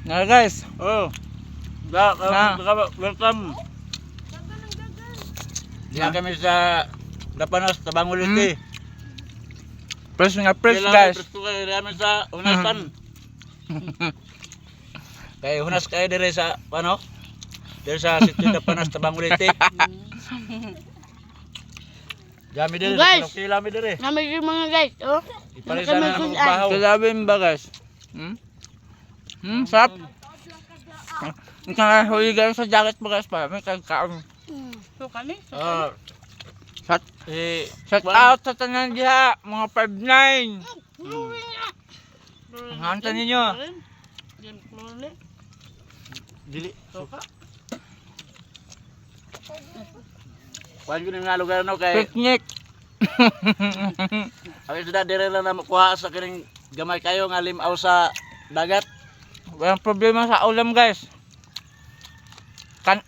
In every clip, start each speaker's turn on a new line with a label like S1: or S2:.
S1: Na guys.
S2: Oh. Welcome. Diyan kami sa Dapanas, Tabanguliti.
S1: Fresh nga fresh guys.
S2: Presto kayo namin sa Unasan. Kaya hunas kayo dire sa ano? Dire sa Sitio Dapanas, Tabanguliti. Dami dire,
S3: Guys!
S2: kilami dire.
S3: Namin yung mga guys, oh.
S2: Ipalisan na ng bahaw.
S1: Kalabin ba guys? Sarap. Nakahuli guys sa jacket mo guys para may kagkaon.
S3: So kani?
S2: Ah.
S1: Shot. Shout
S2: Kwan-
S1: out sa tanan diha, mga 5'9". Hanta ninyo.
S2: Dili. Kuan ko nga lugar no kay
S1: Picnic.
S2: abi sudah dire lang na makuha sa kining gamay kayo nga limaw sa dagat.
S1: Walang problema sa ulam guys.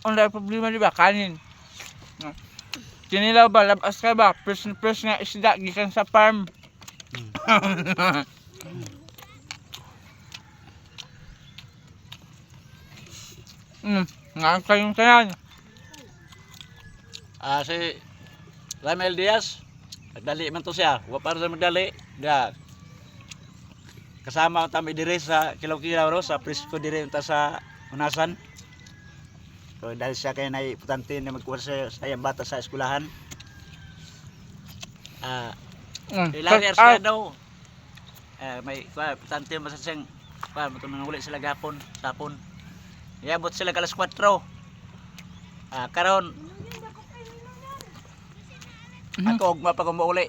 S1: Wala problema di ba? Kanin. Kinilaw ba? Labas ka ba? Fresh na fresh nga isda gikan sa farm. Nga kayong tanan.
S2: Si Ramel Diaz, nagdali man to siya. Wa para sa magdali. Da. Kasama kami dire sa Kilaw-Kilaw ro sa Prisco dire unta sa Unasan. So dahil siya kay nay putante na magkuha sa sayang bata sa eskwelahan. Ilang years na daw. May putante mo sa siyang matulungan ulit sila gapon, tapon. Iabot sila kalas 4. Karon ako ugma pa ko mo uli.